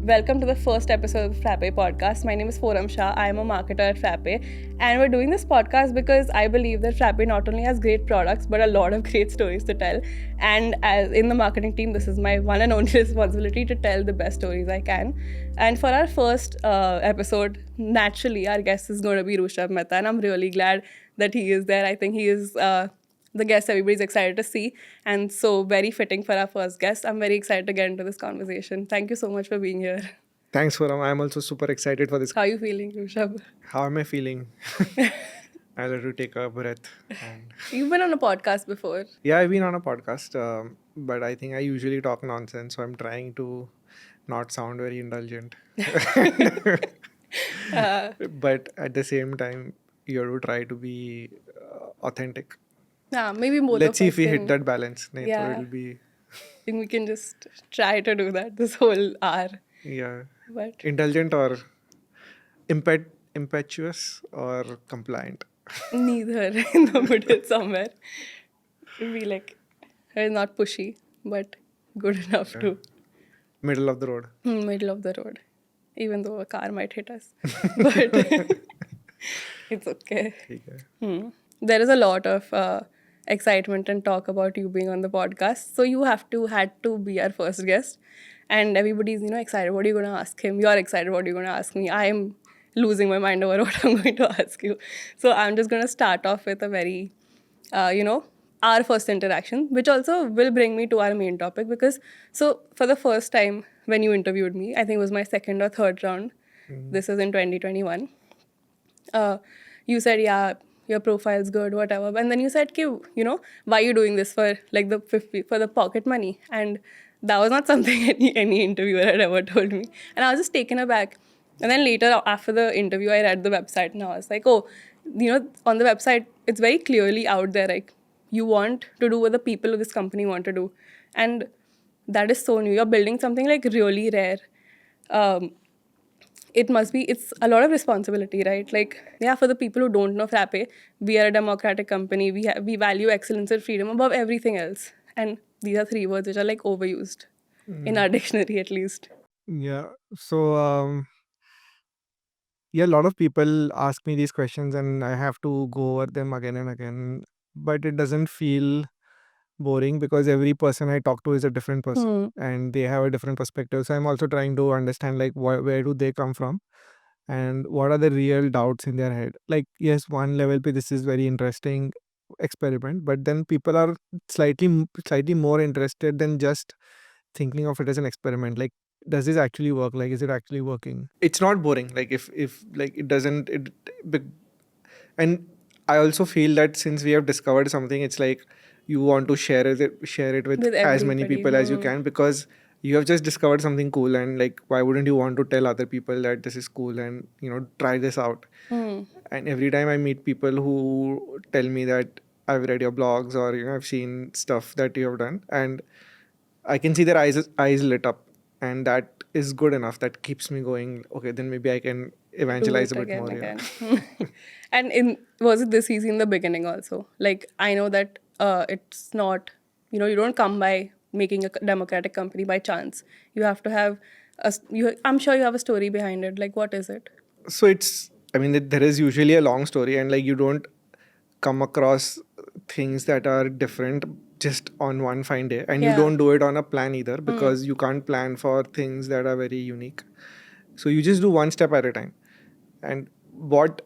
Welcome to the first episode of Frappe Podcast. My name is Foram Shah. I am a marketer at Frappe. And we're doing this podcast because I believe that Frappe not only has great products, but a lot of great stories to tell. And as in the marketing team, this is my one and only responsibility to tell the best stories I can. And for our first episode, naturally, our guest is going to be Rushabh Mehta. And I'm really glad that he is there. I think he is the guest everybody's excited to see, and so very fitting for our first guest. I'm very excited to get into this conversation. Thank you so much for being here. Thanks, Foram. I'm also super excited for this. How are you feeling, Rushabh? How am I feeling? I'll have to take a breath. And You've been on a podcast before. yeah, I've been on a podcast, but I think I usually talk nonsense, so I'm trying to not sound very indulgent. But at the same time, you have to try to be authentic. Yeah, maybe both Let's of see us if we can- hit that balance. Nahin, Yeah. so it'll be, I think we can just try to do that this whole hour. yeah, But indulgent or impetuous or compliant. neither in the middle somewhere. Be like, not pushy, but good enough to Middle of the road. middle of the road. Even though a car might hit us. But it's okay. ठीक है. There is a lot of excitement and talk about you being on the podcast. So you had to be our first guest, and everybody's excited. What are you going to ask him? You're excited. What are you going to ask me? I am losing my mind over what I'm going to ask you. So I'm just going to start off with a very, our first interaction, which also will bring me to our main topic. Because so for the first time when you interviewed me, I think it was my second or third round. This is in 2021. You said, yeah, your profile's good, whatever. And then you said, why are you doing this for like for the pocket money? And that was not something any interviewer had ever told me. And I was just taken aback. And then later, after the interview, I read the website and I was like, oh, on the website, it's very clearly out there. Like, you want to do what the people of this company want to do. And that is so new. You're building something like really rare. It's a lot of responsibility, right? Like, yeah, for the people who don't know Frappe, we are a democratic company. We value excellence and freedom above everything else. And these are three words which are like overused in our dictionary, at least. Yeah. So, yeah, a lot of people ask me these questions and I have to go over them again and again. But it doesn't feel boring because every person I talk to is a different person and they have a different perspective. So I'm also trying to understand like where do they come from and what are the real doubts in their head. Like, yes, one level, this is very interesting experiment, but then people are slightly more interested than just thinking of it as an experiment. Like, does this actually work? Like, is it actually working? It's not boring. Like, if like it doesn't and I also feel that since we have discovered something, it's like you want to share it with With as many everybody. people as you can, because you have just discovered something cool, and like, why wouldn't you want to tell other people that this is cool and try this out? And every time I meet people who tell me that I've read your blogs or I've seen stuff that you have done, and I can see their eyes lit up, and that is good enough. That keeps me going. Okay, then maybe I can evangelize a Do it bit more. again. Yeah. And was it this easy in the beginning also? Like, I know that it's not, you don't come by making a democratic company by chance. You have to have I'm sure you have a story behind it. Like, what is it? So there is usually a long story, and like, you don't come across things that are different just on one fine day, and you Yeah. don't do it on a plan either, because you can't plan for things that are very unique. So you just do one step at a time. And what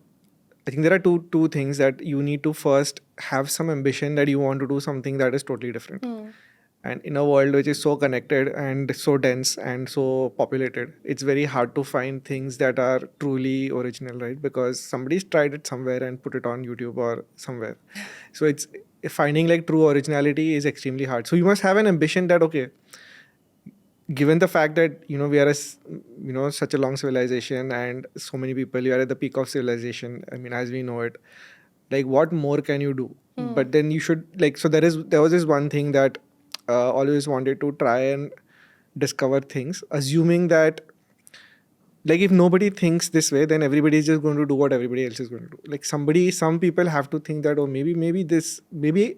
I think, there are two things that you need to first have some ambition that you want to do something that is totally different. And in a world which is so connected and so dense and so populated, it's very hard to find things that are truly original, right? Because somebody's tried it somewhere and put it on YouTube or somewhere. So it's finding like true originality is extremely hard. So you must have an ambition that, okay, given the fact that we are such a long civilization and so many people, you are at the peak of civilization, I mean, as we know it, like, what more can you do? But then you should, like, so there was this one thing that always wanted to try and discover things, assuming that, like, if nobody thinks this way, then everybody is just going to do what everybody else is going to do. Like, some people have to think that, oh, maybe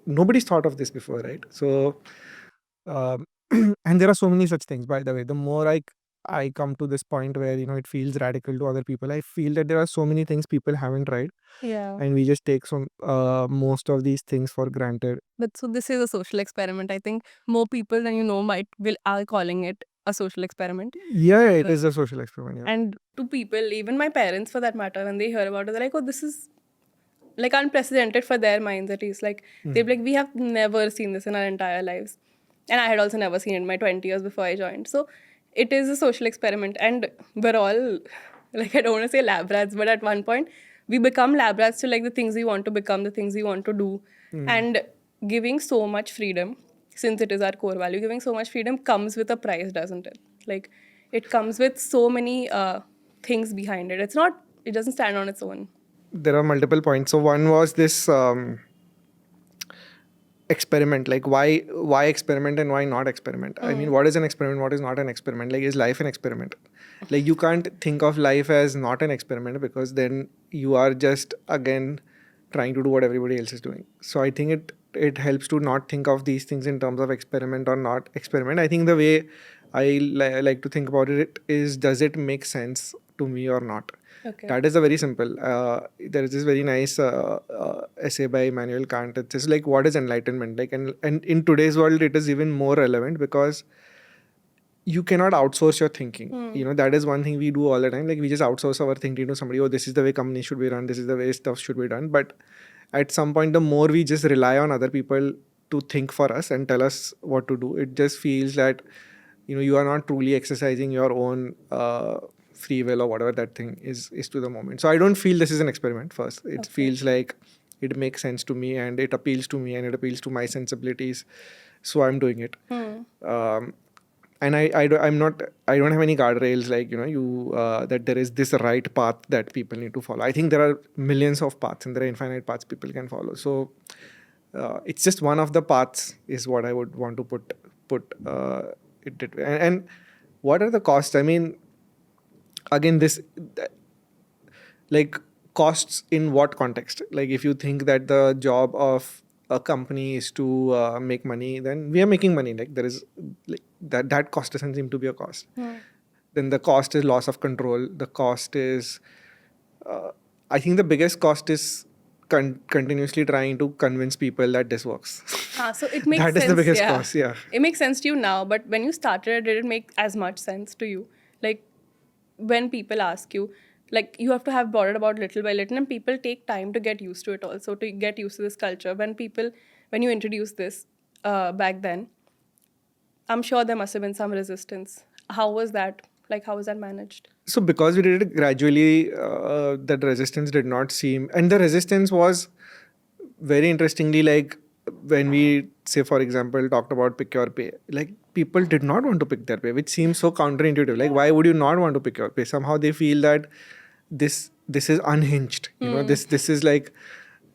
nobody's thought of this before, right? So and there are so many such things, by the way. The more I I come to this point where, it feels radical to other people. I feel that there are so many things people haven't tried, Yeah. and we just take some most of these things for granted. But so this is a social experiment. I think more people than are calling it a social experiment. Yeah, it is a social experiment. Yeah. And to people, even my parents for that matter, when they hear about it, they're like, oh, this is like unprecedented for their minds at least. Like they'd be like, we have never seen this in our entire lives. And I had also never seen it in my 20 years before I joined. So it is a social experiment. And we're all, like, I don't want to say lab rats, but at one point, we become lab rats to like the things we want to become, the things we want to do. And giving so much freedom, since it is our core value, giving so much freedom comes with a price, doesn't it? Like it comes with so many things behind it. It doesn't stand on its own. There are multiple points. So one was this experiment. Like why experiment and why not experiment? I mean, what is an experiment? What is not an experiment? Like, is life an experiment? Like, you can't think of life as not an experiment, because then you are just again trying to do what everybody else is doing. So I think it helps to not think of these things in terms of experiment or not experiment. I think the way I like to think about it is, does it make sense to me or not? Okay. That is a very simple. There is this very nice essay by Immanuel Kant. It says, like, what is enlightenment? Like, and in today's world, it is even more relevant, because you cannot outsource your thinking. That is one thing we do all the time. Like, we just outsource our thinking to somebody. Oh, this is the way company should be run. This is the way stuff should be done. But at some point, the more we just rely on other people to think for us and tell us what to do, it just feels that, you are not truly exercising your own free will or whatever that thing is to the moment. So I don't feel this is an experiment first. It feels like it makes sense to me, and it appeals to me, and it appeals to my sensibilities. So I'm doing it. And I don't have any guardrails, like, that there is this right path that people need to follow. I think there are millions of paths, and there are infinite paths people can follow. So it's just one of the paths is what I would want to put it. And what are the costs? I mean, again, like, costs in what context? Like, if you think that the job of a company is to make money, then we are making money. Like, there is, like, that cost doesn't seem to be a cost. Then the cost is loss of control. The cost is, I think the biggest cost is continuously trying to convince people that this works. So it makes sense. That is the biggest cost. Yeah. It makes sense to you now, but when you started, did it make as much sense to you? Like, when people ask you, like, you have to have brought it about little by little, and people take time to get used to it also, to get used to this culture. When you introduce this back then, I'm sure there must have been some resistance. How was that? Like, how was that managed? So because we did it gradually, that resistance did not seem, and the resistance was very interestingly, like, when we say, for example, talked about pick your pay, like, people did not want to pick their pay, which seems so counterintuitive. Like, why would you not want to pick your pay? Somehow they feel that this is unhinged. This is like,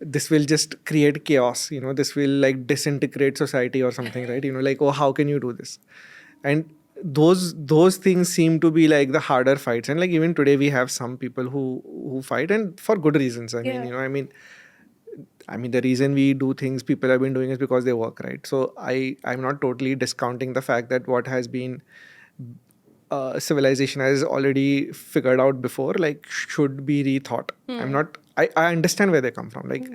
this will just create chaos. This will, like, disintegrate society or something, right? Like, oh, how can you do this? And those things seem to be like the harder fights. And, like, even today we have some people who fight, and for good reasons. I mean, the reason we do things people have been doing is because they work, right? So I'm not totally discounting the fact that what has been civilization has already figured out before, like, should be rethought. I understand where they come from. Like,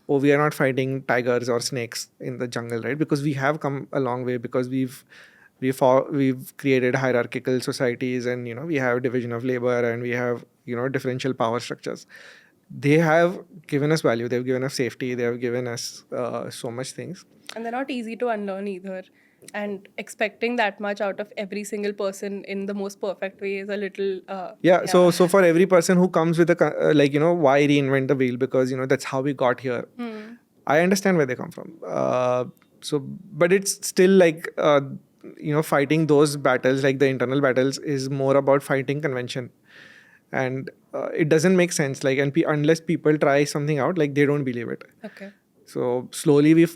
oh, we are not fighting tigers or snakes in the jungle, right? Because we have come a long way, because we've created hierarchical societies, and we have division of labor, and we have differential power structures. They have given us value, they've given us safety, they have given us so much things, and they're not easy to unlearn either. And expecting that much out of every single person in the most perfect way is a little So for every person who comes with a why reinvent the wheel, because that's how we got here. I understand where they come from. But it's still like fighting those battles, like the internal battles, is more about fighting convention. And it doesn't make sense, like, and unless people try something out, like, they don't believe it. Okay. So slowly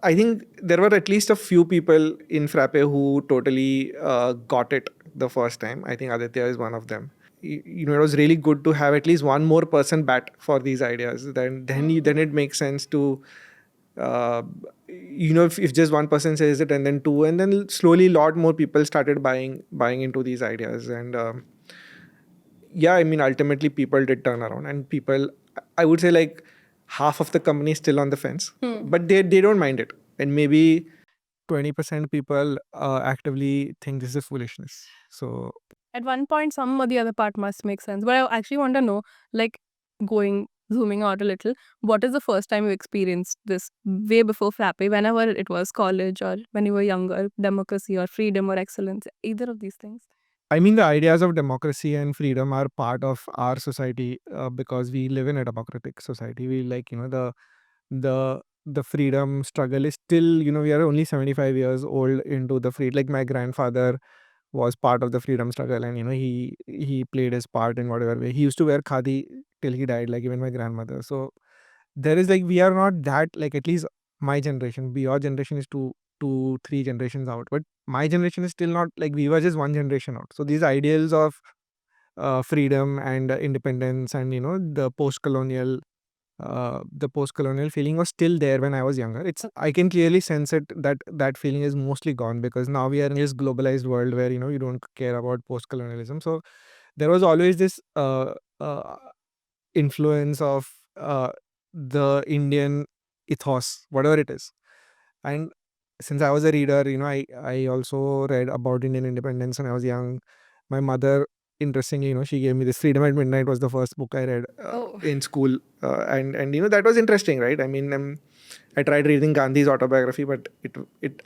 I think there were at least a few people in Frappe who totally got it the first time. I think Aditya is one of them. It was really good to have at least one more person bat for these ideas. Then it makes sense to uh, if just one person says it, and then two, and then slowly a lot more people started buying into these ideas. And yeah, I mean, ultimately people did turn around, and people, I would say, like half of the company is still on the fence, but they don't mind it, and maybe 20% people actively think this is foolishness. So At one point, some or the other part must make sense. But I actually want to know, like, zooming out a little, what is the first time you experienced this way before Frappe, whenever it was college or when you were younger, democracy or freedom or excellence, either of these things? I mean, the ideas of democracy and freedom are part of our society because we live in a democratic society. We like, the freedom struggle is still, we are only 75 years old into the free. Like my grandfather was part of the freedom struggle, and he played his part in whatever way. He used to wear khadi till he died, like even my grandmother. So there is like, we are not that, like, at least my generation. Your generation is two, three generations out, but my generation is still not, like, we were just one generation out. So these ideals of freedom and independence and the post-colonial feeling was still there when I was younger. I can clearly sense it, that feeling is mostly gone, because now we are in this globalized world where you don't care about post-colonialism. So there was always this influence of the Indian ethos, whatever it is. And since I was a reader, I also read about Indian independence when I was young. My mother, interestingly, she gave me this. Freedom at Midnight was the first book I read in school, and that was interesting, right? I mean, I tried reading Gandhi's autobiography, but it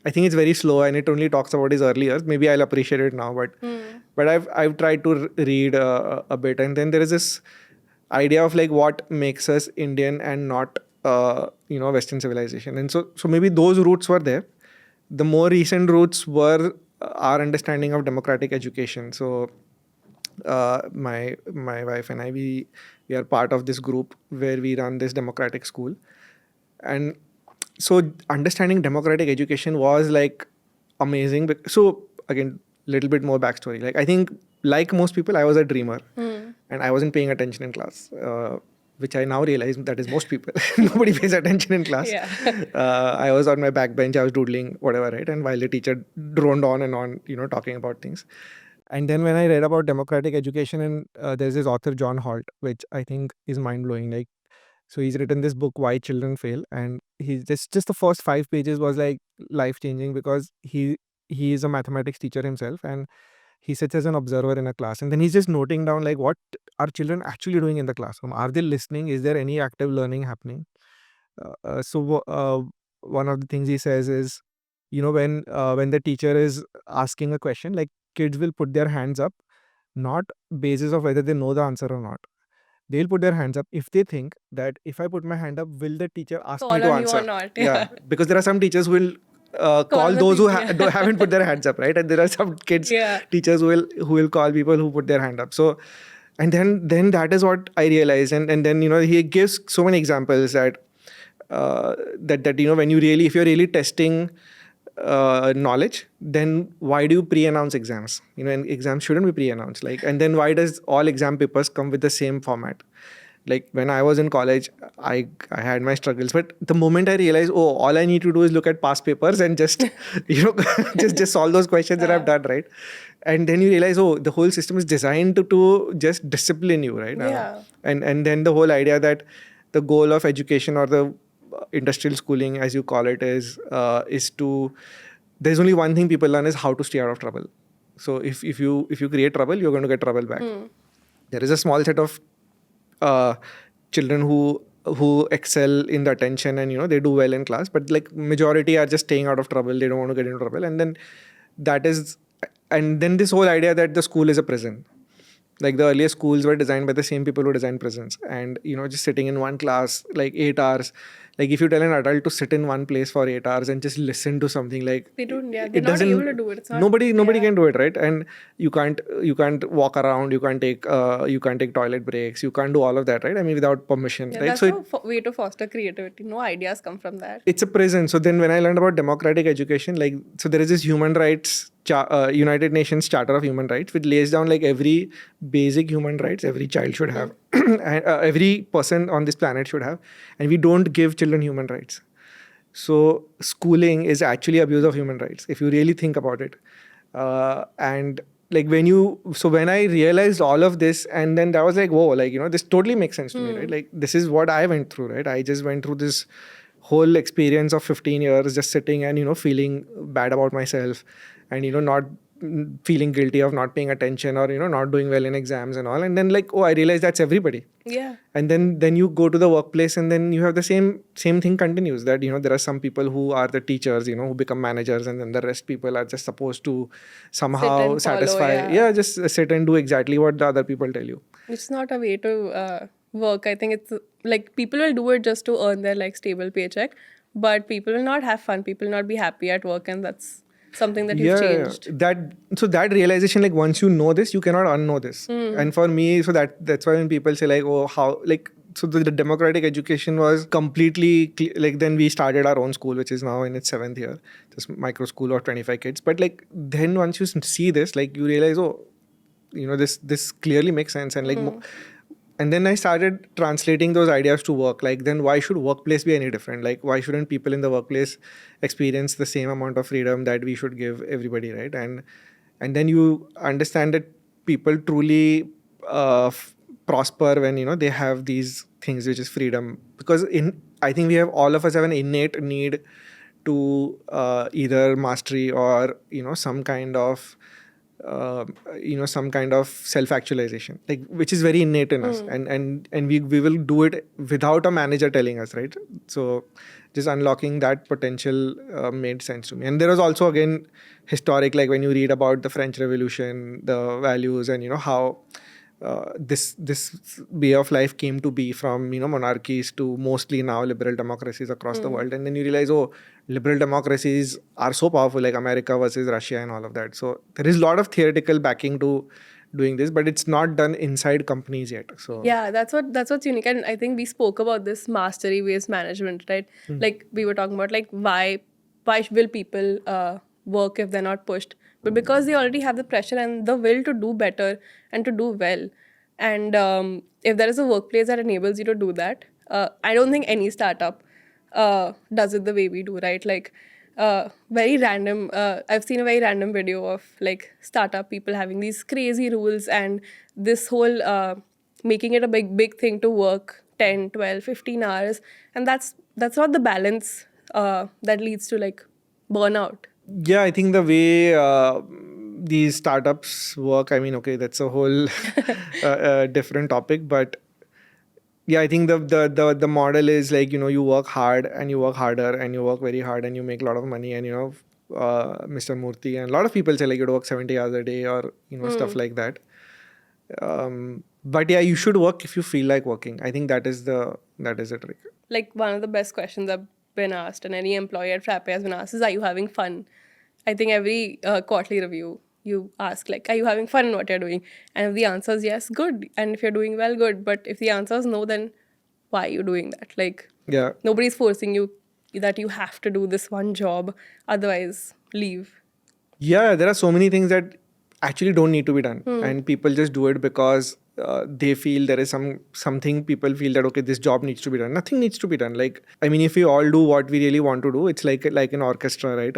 I think it's very slow, and it only talks about his early years. Maybe I'll appreciate it now, but I've tried to read a bit, and then there is this idea of like what makes us Indian and not Western civilization. And so maybe those roots were there. The more recent roots were our understanding of democratic education. So my wife and I, we are part of this group where we run this democratic school. And so understanding democratic education was like amazing. So again, little bit more backstory. Like I think, like most people, I was a dreamer, and I wasn't paying attention in class, which I now realize that is most people. Nobody pays attention in class. Yeah. I was on my back bench, I was doodling, whatever, right? And while the teacher droned on and on, talking about things. And then when I read about democratic education, and there's this author, John Holt, which I think is mind blowing. Like, so he's written this book, Why Children Fail, and he's just the first 5 pages was like life changing, because he is a mathematics teacher himself, and he sits as an observer in a class, and then he's just noting down like what are children actually doing in the classroom. Are they listening? Is there any active learning happening? One of the things he says is, when the teacher is asking a question, like kids will put their hands up, not basis of whether they know the answer or not. They'll put their hands up if they think that if I put my hand up, will the teacher ask me to on you answer? or not. Yeah, because there are some teachers who will call the those who people, haven't put their hands up, right? And there are some kids, teachers who will call people who put their hand up. So, and then that is what I realized, and then he gives so many examples that when if you're really testing knowledge, then why do you pre-announce exams? And exams shouldn't be pre-announced. Like, and then why does all exam papers come with the same format? Like when I was in college, I had my struggles, but the moment I realized, oh, all I need to do is look at past papers and just just solve those questions that I've done, right? And then you realize, oh, the whole system is designed to just discipline you, right? Yeah. And then the whole idea that the goal of education, or the industrial schooling, as you call it, is to, there's only one thing people learn, is how to stay out of trouble. So if you create trouble, you're going to get trouble back. There is a small set of children who excel in the attention, and they do well in class, but like majority are just staying out of trouble. They don't want to get into trouble. And then this whole idea that the school is a prison. Like the earlier schools were designed by the same people who designed prisons, and just sitting in one class like 8 hours. Like if you tell an adult to sit in one place for 8 hours and just listen to something, like They don't, yeah, it they're not doesn't, able to do it. It's not, nobody can do it, right? And you can't walk around, you can't take toilet breaks, you can't do all of that, right? I mean, without permission, right? That's So a way to foster creativity. No ideas come from that. it's a prison. So then when I learned about democratic education, like, so there is this human rights United Nations Charter of Human Rights, which lays down like every basic human rights every child should have, and every person on this planet should have, and we don't give children human rights. So schooling is actually abuse of human rights if you really think about it. And like when I realized all of this, and then that was like, whoa, like, this totally makes sense to me, right? Like, this is what I went through, right? I just went through this whole experience of 15 years just sitting and, feeling bad about myself and, not feeling guilty of not paying attention or, not doing well in exams and all. And then like, oh, I realized that's everybody. Yeah. And then you go to the workplace and then you have the same thing continues, that there are some people who are the teachers, who become managers, and then the rest people are just supposed to somehow Sit and follow, satisfy, yeah. just sit and do exactly what the other people tell you. It's not a way to work. I think it's like people will do it just to earn their like stable paycheck, but people will not have fun. People will not be happy at work, and that's something that you've changed. That realization, like, once you know this, you cannot unknow this. And for me, so that's why when people say like, oh, how, like, so the democratic education was completely like, then we started our own school, which is now in its 7th year, just micro school of 25 kids. But like, then once you see this, like, you realize, oh, this clearly makes sense. And like, and then I started translating those ideas to work. Like, then why should workplace be any different? Like, why shouldn't people in the workplace experience the same amount of freedom that we should give everybody, right? And then you understand that people truly prosper when they have these things, which is freedom. Because I think all of us have an innate need to either mastery or some kind of self-actualization, like, which is very innate in us, and we will do it without a manager telling us, right? So just unlocking that potential made sense to me. And there was also, again, historic, like when you read about the French Revolution, the values, and how this way of life came to be from monarchies to mostly now liberal democracies across the world. And then you realize, oh, liberal democracies are so powerful, like America versus Russia and all of that. So there is a lot of theoretical backing to doing this, but it's not done inside companies yet. So Yeah, that's what's unique. And I think we spoke about this mastery based management, right? Like we were talking about like why will people work if they're not pushed? But because they already have the pressure and the will to do better and to do well. And if there is a workplace that enables you to do that, I don't think any startup does it the way we do, right? Like very random. I've seen a very random video of like startup people having these crazy rules and this whole making it a big thing to work 10, 12, 15 hours, and that's not the balance that leads to like burnout. yeah, I think the way these startups work, I mean, okay, that's a whole different topic, but yeah, I think the model is like, you work hard and you work harder and you work very hard and you make a lot of money. And Mr. Murthy and a lot of people say like, you work 70 hours a day or stuff like that. But yeah, you should work if you feel like working. I think that is the trick. Like one of the best questions I've been asked, and any employee at Frappe has been asked, is, "Are you having fun?" I think every quarterly review you ask like, "Are you having fun in what you're doing?" And if the answer is yes, good. And if you're doing well, good. But if the answer is no, then why are you doing that? Like, Yeah. nobody's forcing you that you have to do this one job, otherwise leave. Yeah, there are so many things that actually don't need to be done, and people just do it because they feel there is something. People feel that, okay, this job needs to be done. Nothing needs to be done. Like, I mean, if we all do what we really want to do, it's like an orchestra, right?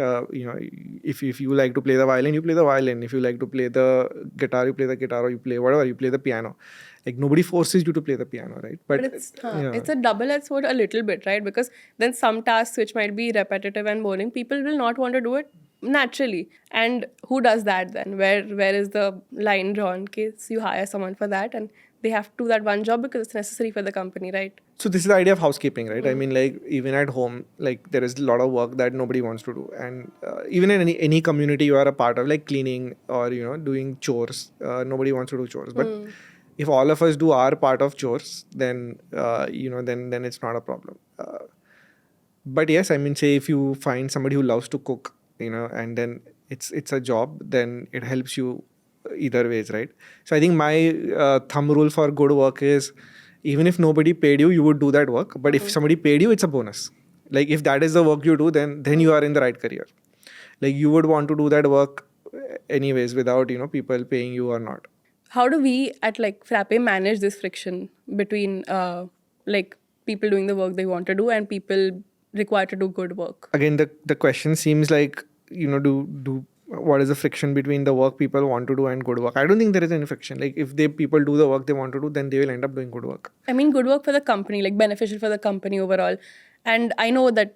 If you like to play the violin, you play the violin. If you like to play the guitar, you play the guitar, or you play whatever, you play the piano. Like, nobody forces you to play the piano, right? But it's a double-edged sword a little bit, right? Because then some tasks which might be repetitive and boring, people will not want to do it naturally. And who does that then? Where is the line drawn? In case you hire someone for that and they have to do that one job because it's necessary for the company, right? So this is the idea of housekeeping, right? I mean, like, even at home, like, there is a lot of work that nobody wants to do. And even in any community you are a part of, like cleaning or, doing chores, nobody wants to do chores. But if all of us do our part of chores, then, then it's not a problem. But yes, I mean, say if you find somebody who loves to cook, and then it's a job, then it helps you either ways, right? So I think my thumb rule for good work is, even if nobody paid you, you would do that work. But if somebody paid you, it's a bonus. Like, if that is the work you do, then you are in the right career. Like, you would want to do that work anyways without people paying you or not. How do we at like Frappe manage this friction between like people doing the work they want to do and people required to do good work. Again, the question seems like, do what is the friction between the work people want to do and good work? I don't think there is any friction. Like if people do the work they want to do, then they will end up doing good work. I mean, good work for the company, like beneficial for the company overall. And I know that,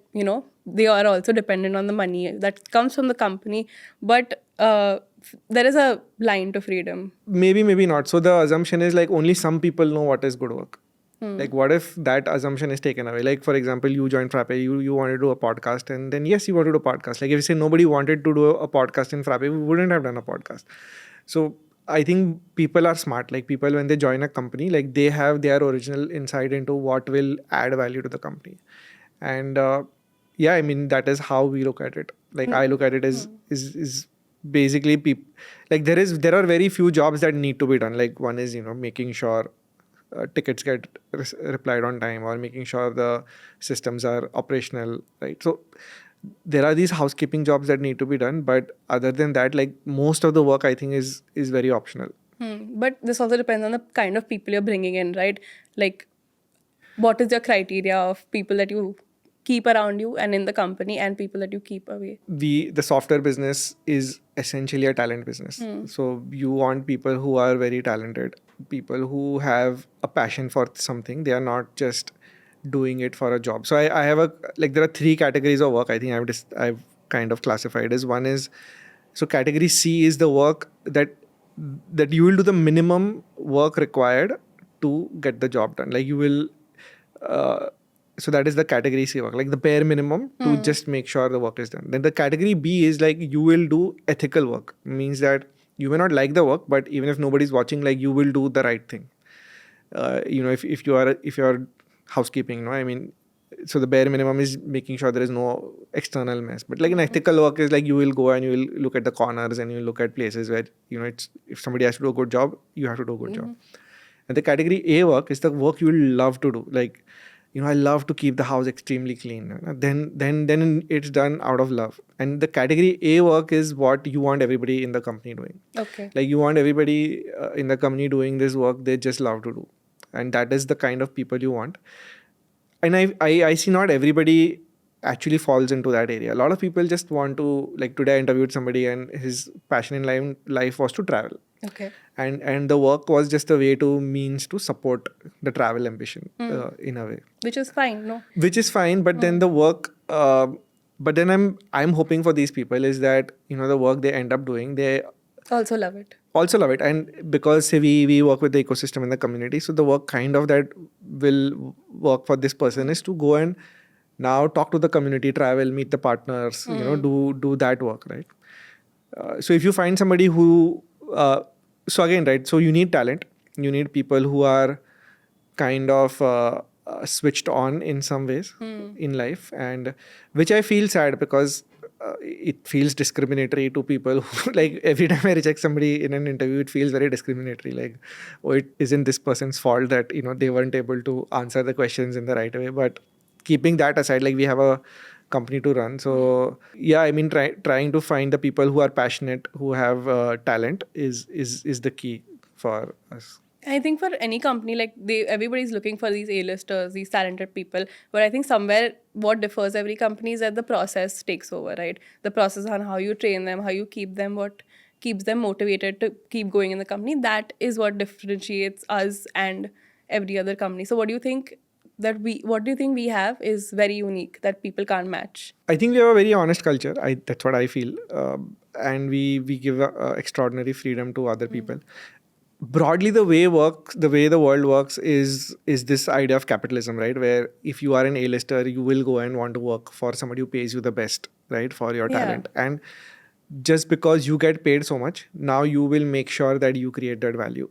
they are also dependent on the money that comes from the company. But there is a line to freedom. Maybe not. So the assumption is like only some people know what is good work. Like what if that assumption is taken away? Like for example, you joined Frappe, you wanted to do a podcast, and then yes, you wanted to do a podcast. Like if you say nobody wanted to do a podcast in Frappe, we wouldn't have done a podcast. So I think people are smart. Like people, when they join a company, like they have their original insight into what will add value to the company. And yeah, I mean, that is how we look at it. Like I look at it as is basically like there are very few jobs that need to be done. Like one is, making sure tickets get replied on time, or making sure the systems are operational, right? So there are these housekeeping jobs that need to be done, but other than that, like most of the work I think is very optional. But this also depends on the kind of people you're bringing in, right? Like, what is your criteria of people that you keep around you and in the company, and people that you keep away? The software business is essentially a talent business. So you want people who are very talented, people who have a passion for something. They are not just doing it for a job. So I have there are three categories of work I think I've kind of classified as. One is, so category C is the work that you will do the minimum work required to get the job done. Like you will so that is the category C work, like the bare minimum to just make sure the work is done. Then the category B is like you will do ethical work. Means that you may not like the work, but even if nobody's watching, like you will do the right thing. If you are housekeeping, no, I mean, so the bare minimum is making sure there is no external mess. But like an ethical work is like you will go and you will look at the corners and you will look at places where it's, if somebody has to do a good job, you have to do a good job. And the category A work is the work you will love to do. Like, I love to keep the house extremely clean. Then it's done out of love. And the category A work is what you want everybody in the company doing. Okay. Like you want everybody in the company doing this work they just love to do. And that is the kind of people you want. And I see not everybody actually falls into that area. A lot of people just want to, like today I interviewed somebody and his passion in life was to travel. Okay. And the work was just a way to means to support the travel ambition in a way. Which is fine, no? Which is fine, but then the work, but then I'm hoping for these people is that, the work they end up doing, they Also love it. And because say we work with the ecosystem in the community, so the work kind of that will work for this person is to go and now talk to the community, travel, meet the partners, do that work, right? So if you find somebody who so again, right, so you need talent, you need people who are kind of switched on in some ways in life, and which I feel sad because it feels discriminatory to people who, like every time I reject somebody in an interview, it feels very discriminatory. Like, oh, it isn't this person's fault that they weren't able to answer the questions in the right way. But keeping that aside, like we have a company to run, so yeah, I mean, trying to find the people who are passionate, who have talent is the key for us. I think for any company, like everybody's looking for these A-listers, these talented people. But I think somewhere what differs every company is that the process takes over, right? The process on how you train them, how you keep them, what keeps them motivated to keep going in the company. That is what differentiates us and every other company. So what do you think we have is very unique that people can't match? I think we have a very honest culture. That's what I feel. And we give extraordinary freedom to other people. Broadly, the way the world works is this idea of capitalism, right? Where if you are an A-lister, you will go and want to work for somebody who pays you the best, right, for your talent. And just because you get paid so much, now you will make sure that you create that value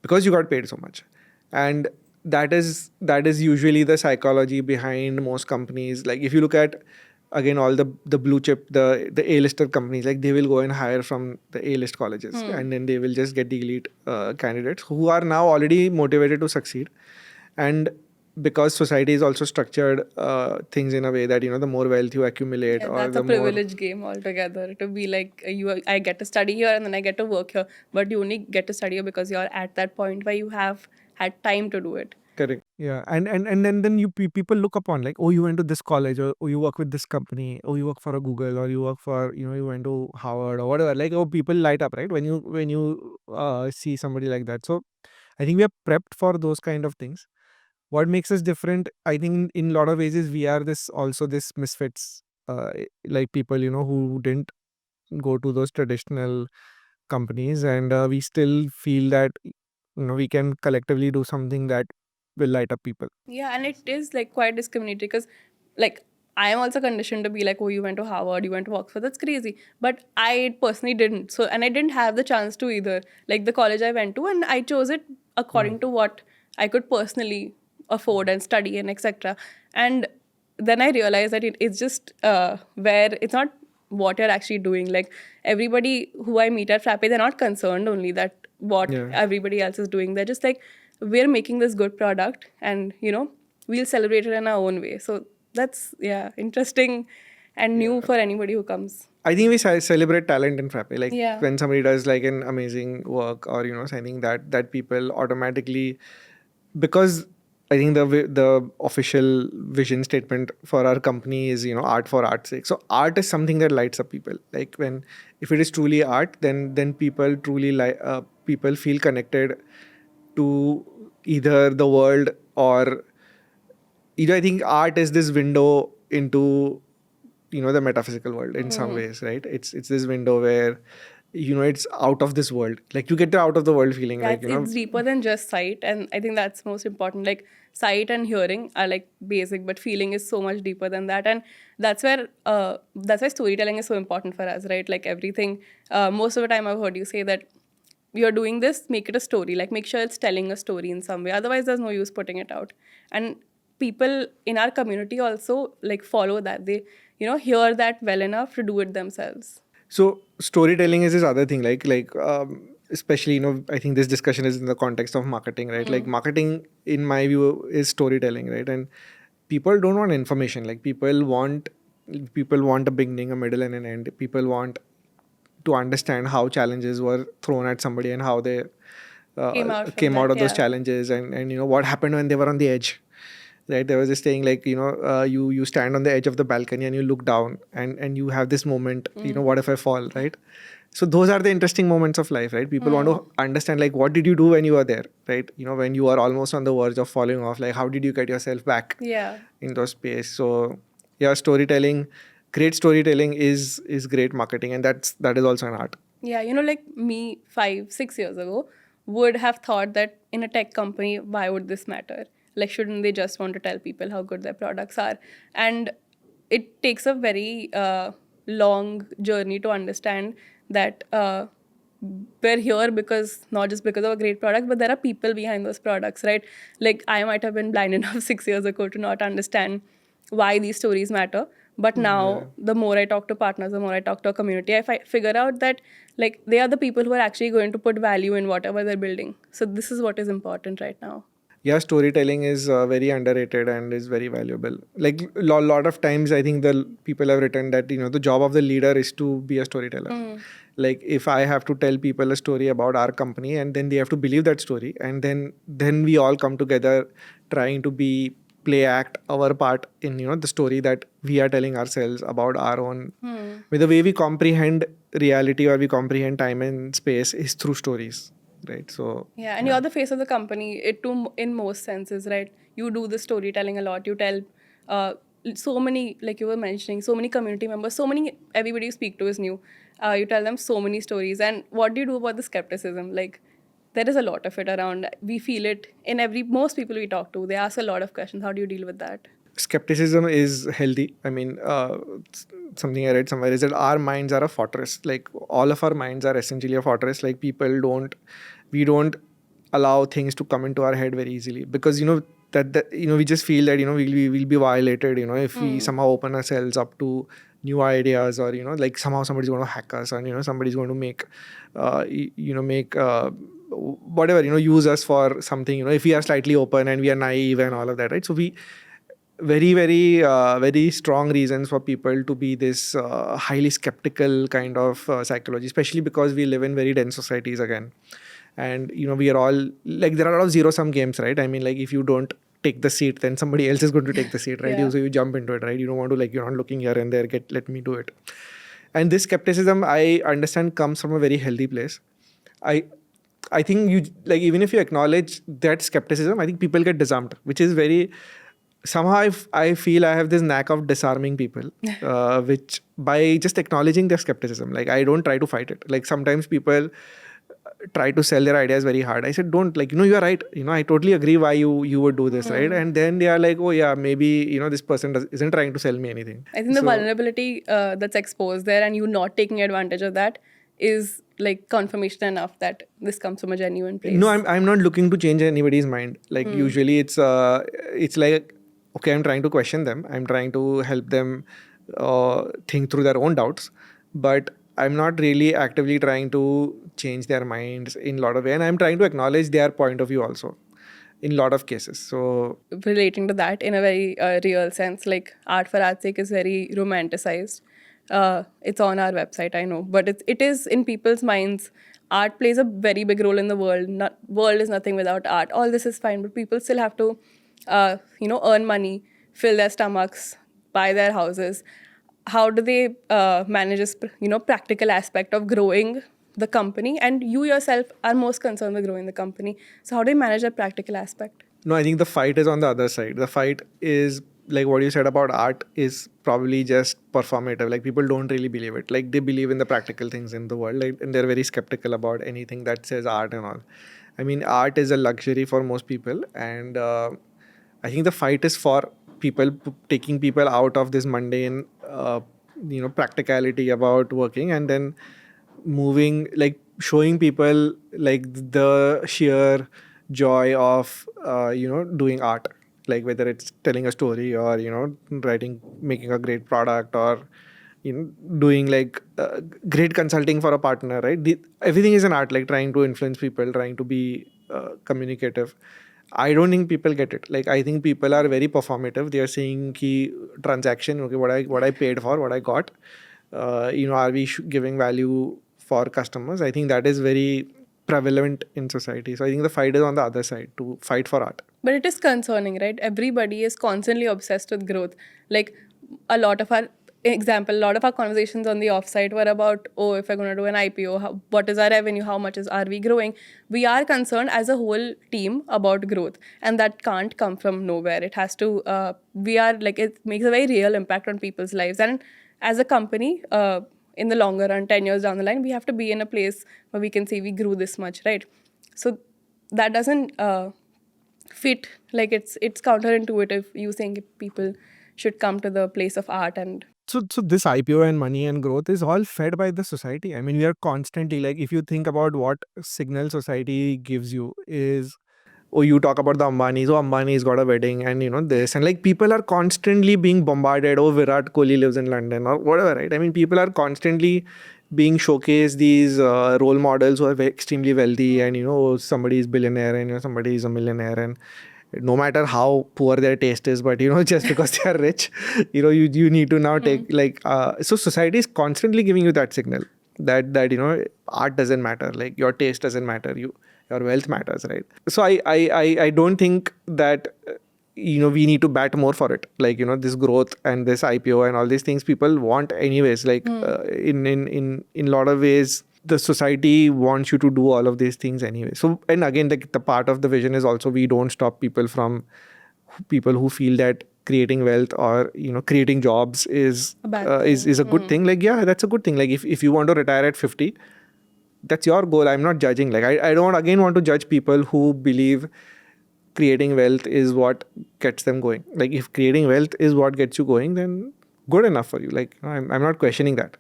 because you got paid so much. And that is usually the psychology behind most companies. Like if you look at, again, all the blue chip, the A-lister companies, like they will go and hire from the A-list colleges and then they will just get the elite candidates who are now already motivated to succeed. And because society is also structured things in a way that, the more wealth you accumulate, or that's the a privilege game altogether, to be like, I get to study here and then I get to work here. But you only get to study here because you're at that point where you have had time to do it. Correct. Yeah. And then people look upon like, oh, you went to this college, or oh, you work with this company, or you work for a Google, or you work for, you went to Harvard or whatever. Like, oh, people light up, right? When you see somebody like that. So I think we are prepped for those kind of things. What makes us different, I think, in a lot of ways, is we are this misfits, like people, who didn't go to those traditional companies, and we still feel that we can collectively do something that will light up people. Yeah, and it is like quite discriminatory because, like, I am also conditioned to be like, oh, you went to Harvard, you went to Oxford, that's crazy. But I personally didn't. So, and I didn't have the chance to either. Like, the college I went to, and I chose it according to what I could personally afford and study and etc. And then I realized that it's just where it's not what you're actually doing. Like, everybody who I meet at Frappe, they're not concerned only that what Yeah. everybody else is doing. They're just like, we're making this good product, and we'll celebrate it in our own way. So that's, yeah, interesting and new for anybody who comes. I think we celebrate talent in Frappe. Like Yeah. when somebody does like an amazing work, or something that people automatically, because I think the official vision statement for our company is art for art's sake. So art is something that lights up people. Like if it is truly art, then people truly people feel connected to either the world, or either, I think art is this window into the metaphysical world in some ways, right? It's this window where it's out of this world. Like you get the out of the world feeling, Yeah, like it's deeper than just sight, and I think that's most important. Like, sight and hearing are like basic, but feeling is so much deeper than that, and that's why storytelling is so important for us, right? Like everything. Most of the time, I've heard you say that you're doing this, make it a story. Like, make sure it's telling a story in some way. Otherwise, there's no use putting it out. And people in our community also like follow that. They hear that well enough to do it themselves. So storytelling is this other thing, especially I think this discussion is in the context of marketing, right? Like marketing, in my view, is storytelling, right? And people don't want information. Like people want a beginning, a middle, and an end. People want to understand how challenges were thrown at somebody, and how they Came out out from of that, those yeah. challenges, and what happened when they were on the edge. Right, there was this saying like you stand on the edge of the balcony and you look down, and you have this moment, what if I fall, right? So those are the interesting moments of life, right? People want to understand like what did you do when you were there, right? When you are almost on the verge of falling off, like how did you get yourself back Yeah. in those space? So yeah, great storytelling is great marketing, and that is also an art. Yeah, like me 5-6 years ago would have thought that in a tech company, why would this matter? Like, shouldn't they just want to tell people how good their products are? And it takes a very long journey to understand that we're here because not just because of a great product, but there are people behind those products, right? Like, I might have been blind enough 6 years ago to not understand why these stories matter. But now, the more I talk to partners, the more I talk to a community, I figure out that like they are the people who are actually going to put value in whatever they're building. So this is what is important right now. Yeah, storytelling is very underrated and is very valuable. Like lot of times, I think the people have written that the job of the leader is to be a storyteller. Like if I have to tell people a story about our company, and then they have to believe that story, and then we all come together trying to play act our part in the story that we are telling ourselves about our own. With the way we comprehend reality, or we comprehend time and space, is through stories, right? So Yeah, and you're the face of the company. It too, in most senses, right? You do the storytelling a lot. You tell so many, like you were mentioning, so many community members, so many, everybody you speak to is new. You tell them so many stories. And what do you do about the skepticism? Like, there is a lot of it around. We feel it in most people we talk to. They ask a lot of questions. How do you deal with that? skepticism is healthy. I mean, something I read somewhere is that our minds are a fortress. Like all of our minds are essentially a fortress. Like we don't allow things to come into our head very easily, because that we just feel that we'll be violated. If we somehow open ourselves up to new ideas, or like somehow somebody's going to hack us, and somebody's going to make make whatever use us for something. If we are slightly open and we are naive and all of that, right? So we very strong reasons for people to be this highly skeptical kind of psychology, especially because we live in very dense societies again. and we are all like, there are a lot of zero sum games, right? I mean, like, if you don't take the seat, then somebody else is going to take the seat, right? Yeah. So you jump into it, right? You don't want to, like, you're not looking here and there, let me do it. And this skepticism, I understand, comes from a very healthy place. I think you, like, even if you acknowledge that skepticism, I think people get disarmed, which is very, somehow I feel I have this knack of disarming people, which, by just acknowledging their skepticism, like, I don't try to fight it. Like, sometimes people try to sell their ideas very hard. I said, don't, like, you are right. I totally agree why you would do this, right? And then they are like, oh yeah, maybe, this person isn't trying to sell me anything. I think the vulnerability that's exposed there and you not taking advantage of that is like confirmation enough that this comes from a genuine place. No, I'm not looking to change anybody's mind. Like, usually it's like, okay, I'm trying to question them. I'm trying to help them think through their own doubts, but I'm not really actively trying to change their minds in a lot of way. And I'm trying to acknowledge their point of view also in a lot of cases. So relating to that in a very real sense, like art for art's sake is very romanticized. It's on our website, I know, but it is in people's minds. Art plays a very big role in the world. World is nothing without art. All this is fine, but people still have to, earn money, fill their stomachs, buy their houses. How do they manage this, practical aspect of growing the company? And you yourself are most concerned with growing the company. So how do you manage that practical aspect? no, I think the fight is on the other side. The fight is, like, what you said about art is probably just performative. Like, people don't really believe it. Like, they believe in the practical things in the world, like, and they're very skeptical about anything that says art and all. I mean, art is a luxury for most people, and I think the fight is for people, taking people out of this mundane, practicality about working, and then moving, like, showing people, like, the sheer joy of doing art, like, whether it's telling a story or making a great product, or doing, like, great consulting for a partner, right? Everything is an art, like, trying to influence people, trying to be communicative. I don't think people get it. Like, I think people are very performative. They are saying key transaction, okay, what I paid for, what I got, are we giving value for customers? I think that is very prevalent in society. So I think the fight is on the other side, to fight for art. But it is concerning, right? Everybody is constantly obsessed with growth. Like a lot of our conversations on the offsite were about, oh, if we're going to do an IPO, what is our revenue? How much are we growing? We are concerned as a whole team about growth, and that can't come from nowhere. It has to. It makes a very real impact on people's lives, and as a company, in the longer run, 10 years down the line, we have to be in a place where we can say we grew this much, right? So that doesn't fit. Like it's counterintuitive. You saying people should come to the place of art and So this IPO and money and growth is all fed by the society. I mean, we are constantly, like, if you think about what signal society gives you is, oh, you talk about the Ambanis, oh, Ambani's got a wedding, and this, and, like, people are constantly being bombarded, oh, Virat Kohli lives in London or whatever, right? I mean, people are constantly being showcased these role models who are extremely wealthy, and oh, somebody is billionaire, and somebody is a millionaire, and no matter how poor their taste is, but just because they are rich, you need to now take, like, so society is constantly giving you that signal that art doesn't matter, like, your taste doesn't matter, your wealth matters, right? So I don't think that we need to bat more for it, like, this growth and this IPO and all these things people want anyways, like, in a lot of ways the society wants you to do all of these things anyway. So, and again, like, the part of the vision is also, we don't stop people who feel that creating wealth or creating jobs is a good thing. Like, yeah, that's a good thing. Like, if you want to retire at 50, that's your goal. I'm not judging. Like, I don't again want to judge people who believe creating wealth is what gets them going. Like, if creating wealth is what gets you going, then good enough for you. Like, I'm not questioning that.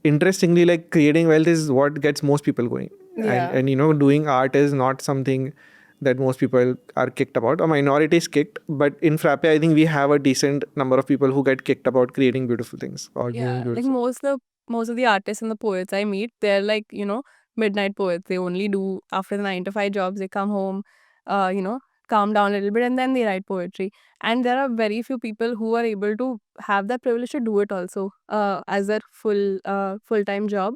Interestingly, like, creating wealth is what gets most people going. Yeah. And doing art is not something that most people are kicked about. A minority is kicked, but in Frappe, I think we have a decent number of people who get kicked about creating beautiful things or doing like beautiful. most of the artists and the poets I meet, they're like, midnight poets. They only do after the 9 to 5 jobs. They come home, calm down a little bit, and then they write poetry. And there are very few people who are able to have that privilege to do it also as their full time job.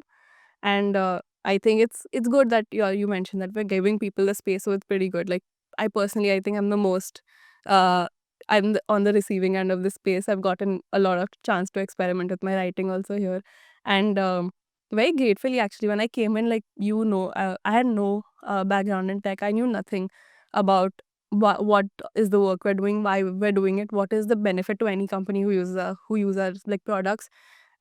And I think it's good that you mentioned that we're giving people the space, so it's pretty good. Like I think I'm the most uh on the receiving end of the space. I've gotten a lot of chance to experiment with my writing also here, and very gratefully actually when I came in, like I had no background in tech. I knew nothing about what is the work we're doing, why we're doing it, what is the benefit to any company who use our like products.